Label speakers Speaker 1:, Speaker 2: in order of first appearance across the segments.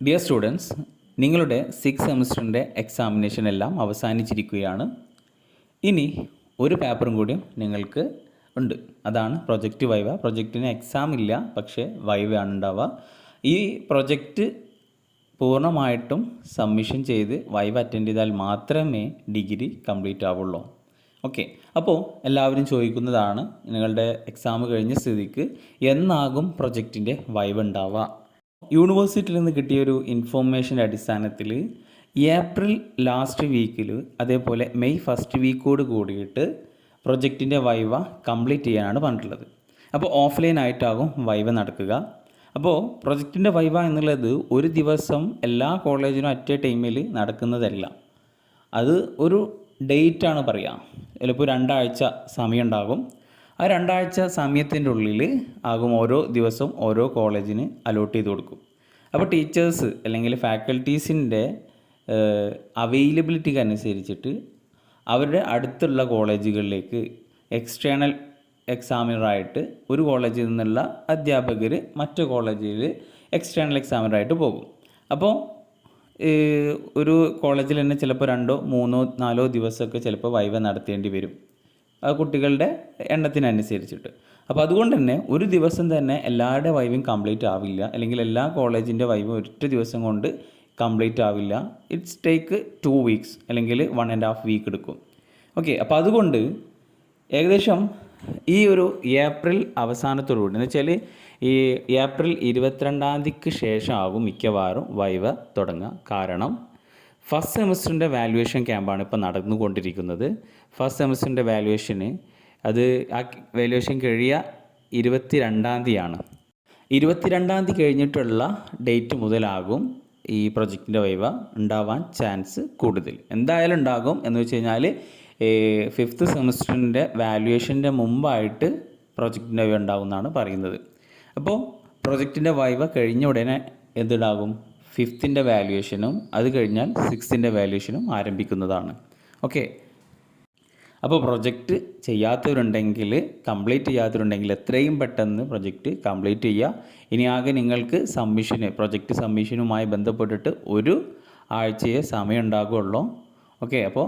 Speaker 1: Dear students, നിങ്ങളുടെ 6th സെമിസ്റ്ററിൻ്റെ examination എല്ലാം അവസാനിച്ചിരിക്കുകയാണ്. ഇനി ഒരു പേപ്പറും കൂടി നിങ്ങൾക്ക് ഉണ്ട്. അതാണ് പ്രൊജക്റ്റ് വൈവ. പ്രൊജക്റ്റിന് എക്സാം ഇല്ല, പക്ഷേ വൈവയാണ് ഉണ്ടാവുക. ഈ പ്രൊജക്റ്റ് പൂർണ്ണമായിട്ടും സബ്മിഷൻ ചെയ്ത് വൈവ അറ്റൻഡ് ചെയ്താൽ മാത്രമേ ഡിഗ്രി കംപ്ലീറ്റ് ആവുള്ളൂ. ഓക്കെ, അപ്പോൾ എല്ലാവരും ചോദിക്കുന്നതാണ്, നിങ്ങളുടെ എക്സാം കഴിഞ്ഞ സ്ഥിതിക്ക് എന്നാകും പ്രൊജക്റ്റിൻ്റെ വൈവ ഉണ്ടാവുക? യൂണിവേഴ്സിറ്റിയിൽ നിന്ന് കിട്ടിയൊരു ഇൻഫോർമേഷൻ്റെ അടിസ്ഥാനത്തിൽ ഏപ്രിൽ ലാസ്റ്റ് വീക്കിൽ അതേപോലെ മെയ് ഫസ്റ്റ് വീക്കോട് കൂടിയിട്ട് പ്രൊജക്റ്റിൻ്റെ വൈവ കംപ്ലീറ്റ് ചെയ്യാനാണ് പറഞ്ഞിട്ടുള്ളത്. അപ്പോൾ ഓഫ്ലൈൻ ആയിട്ടാകും വൈവ നടക്കുക. അപ്പോൾ പ്രൊജക്റ്റിൻ്റെ വൈവ എന്നുള്ളത് ഒരു ദിവസം എല്ലാ കോളേജിനും അറ്റ് എ ടൈമിൽ നടക്കുന്നതല്ല. അത് ഒരു ഡേറ്റാണ് പറയുക. ചിലപ്പോൾ 2 ആഴ്ച സമയം ഉണ്ടാകും. ആ 2 ആഴ്ച സമയത്തിൻ്റെ ഉള്ളിൽ ആകും ഓരോ ദിവസവും ഓരോ കോളേജിന് അലോട്ട് ചെയ്ത് കൊടുക്കും. അപ്പോൾ ടീച്ചേഴ്സ് അല്ലെങ്കിൽ ഫാക്കൽറ്റീസിൻ്റെ അവൈലബിലിറ്റിക്ക് അനുസരിച്ചിട്ട് അവരുടെ അടുത്തുള്ള കോളേജുകളിലേക്ക് എക്സ്റ്റേണൽ എക്സാമിനറായിട്ട് ഒരു കോളേജിൽ നിന്നുള്ള അധ്യാപകർ മറ്റു കോളേജിൽ എക്സ്റ്റേണൽ എക്സാമിനറായിട്ട് പോകും. അപ്പോൾ ഒരു കോളേജിൽ തന്നെ ചിലപ്പോൾ 2, 3, 4 ദിവസമൊക്കെ ചിലപ്പോൾ വൈവ നടത്തേണ്ടി വരും, ആ കുട്ടികളുടെ എണ്ണത്തിനനുസരിച്ചിട്ട്. അപ്പോൾ അതുകൊണ്ട് തന്നെ ഒരു ദിവസം തന്നെ എല്ലാവരുടെ വൈവും കംപ്ലീറ്റ് ആവില്ല, അല്ലെങ്കിൽ എല്ലാ കോളേജിൻ്റെ വൈവും ഒറ്റ ദിവസം കൊണ്ട് കംപ്ലീറ്റ് ആവില്ല. ഇറ്റ്സ് ടേക്ക് 2 വീക്സ് അല്ലെങ്കിൽ 1.5 വീക്ക് എടുക്കും. ഓക്കെ, അപ്പോൾ അതുകൊണ്ട് ഏകദേശം ഈ ഒരു ഏപ്രിൽ അവസാനത്തോടുകൂടി എന്ന് വെച്ചാൽ ഈ ഏപ്രിൽ 22-ാം തീയതിക്ക് ശേഷമാകും മിക്കവാറും വൈവ തുടങ്ങുക. കാരണം ഫസ്റ്റ് സെമിസ്റ്ററിൻ്റെ വാല്യുവേഷൻ ക്യാമ്പാണ് ഇപ്പോൾ നടന്നുകൊണ്ടിരിക്കുന്നത്. ഫസ്റ്റ് സെമിസ്റ്ററിൻ്റെ വാല്യുവേഷന് ആ വാല്യുവേഷൻ കഴിയുക 22-ാം തീയതിയാണ്. 22-ാം തീയതി കഴിഞ്ഞിട്ടുള്ള ഡേറ്റ് മുതലാകും ഈ പ്രൊജക്റ്റിൻ്റെ വൈവ ഉണ്ടാവാൻ ചാൻസ് കൂടുതൽ. എന്തായാലും ഉണ്ടാകും എന്ന് വെച്ച് കഴിഞ്ഞാൽ 5th സെമിസ്റ്ററിൻ്റെ വാല്യുവേഷൻ്റെ മുമ്പായിട്ട് പ്രൊജക്റ്റിൻ്റെ വൈവ ഉണ്ടാകുമെന്നാണ് പറയുന്നത്. അപ്പോൾ പ്രൊജക്റ്റിൻ്റെ വൈവ കഴിഞ്ഞ ഉടനെ എന്തുണ്ടാകും? 5th വാല്യുവേഷനും അത് കഴിഞ്ഞാൽ 6th വാല്യുവേഷനും ആരംഭിക്കുന്നതാണ്. ഓക്കെ, അപ്പോൾ പ്രൊജക്റ്റ് ചെയ്യാത്തവരുണ്ടെങ്കിൽ, കംപ്ലീറ്റ് ചെയ്യാത്തവരുണ്ടെങ്കിൽ എത്രയും പെട്ടെന്ന് പ്രൊജക്റ്റ് കംപ്ലീറ്റ് ചെയ്യുക. ഇനി ആകെ നിങ്ങൾക്ക് പ്രൊജക്റ്റ് സബ്മിഷനുമായി ബന്ധപ്പെട്ടിട്ട് 1 ആഴ്ചയെ സമയം ഉണ്ടാകുകയുള്ളൂ. ഓക്കെ, അപ്പോൾ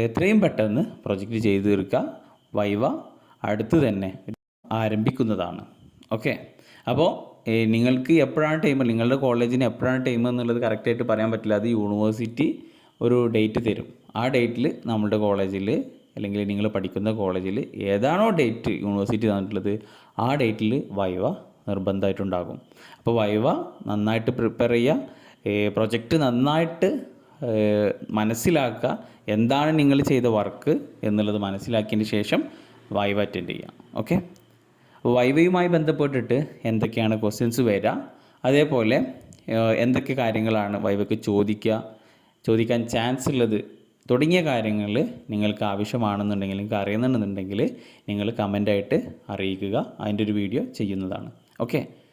Speaker 1: എത്രയും പെട്ടെന്ന് പ്രൊജക്റ്റ് ചെയ്ത് തീർക്കുക. വൈവ അടുത്ത് തന്നെ ആരംഭിക്കുന്നതാണ്. ഓക്കെ, അപ്പോൾ നിങ്ങൾക്ക് എപ്പോഴാണ് ടൈം, നിങ്ങളുടെ കോളേജിന് എപ്പോഴാണ് ടൈം എന്നുള്ളത് കറക്റ്റായിട്ട് പറയാൻ പറ്റില്ല. അത് യൂണിവേഴ്സിറ്റി ഒരു ഡേറ്റ് തരും. ആ ഡേറ്റിൽ നമ്മുടെ കോളേജിൽ അല്ലെങ്കിൽ നിങ്ങൾ പഠിക്കുന്ന കോളേജിൽ ഏതാണോ ഡേറ്റ് യൂണിവേഴ്സിറ്റി തന്നിട്ടുള്ളത് ആ ഡേറ്റിൽ വൈവ നിർബന്ധമായിട്ടുണ്ടാകും. അപ്പോൾ വൈവ നന്നായിട്ട് പ്രിപ്പയർ ചെയ്യുക, പ്രൊജക്റ്റ് നന്നായിട്ട് മനസ്സിലാക്കുക, എന്താണ് നിങ്ങൾ ചെയ്ത വർക്ക് എന്നുള്ളത് മനസ്സിലാക്കിയതിന് ശേഷം വൈവ അറ്റൻഡ് ചെയ്യുക. ഓക്കെ, വൈവയുമായി ബന്ധപ്പെട്ടിട്ട് എന്തൊക്കെയാണ് ക്വസ്റ്റ്യൻസ് വരിക, അതേപോലെ എന്തൊക്കെ കാര്യങ്ങളാണ് വൈവയ്ക്ക് ചോദിക്കാൻ ചാൻസ് ഉള്ളത് തുടങ്ങിയ കാര്യങ്ങൾ നിങ്ങൾക്ക് ആവശ്യമാണെന്നുണ്ടെങ്കിൽ, നിങ്ങൾക്ക് അറിയുന്നുണ്ടെന്നുണ്ടെങ്കിൽ നിങ്ങൾ കമൻ്റായിട്ട് അറിയിക്കുക. അതിൻ്റെ ഒരു വീഡിയോ ചെയ്യുന്നതാണ്. ഓക്കെ.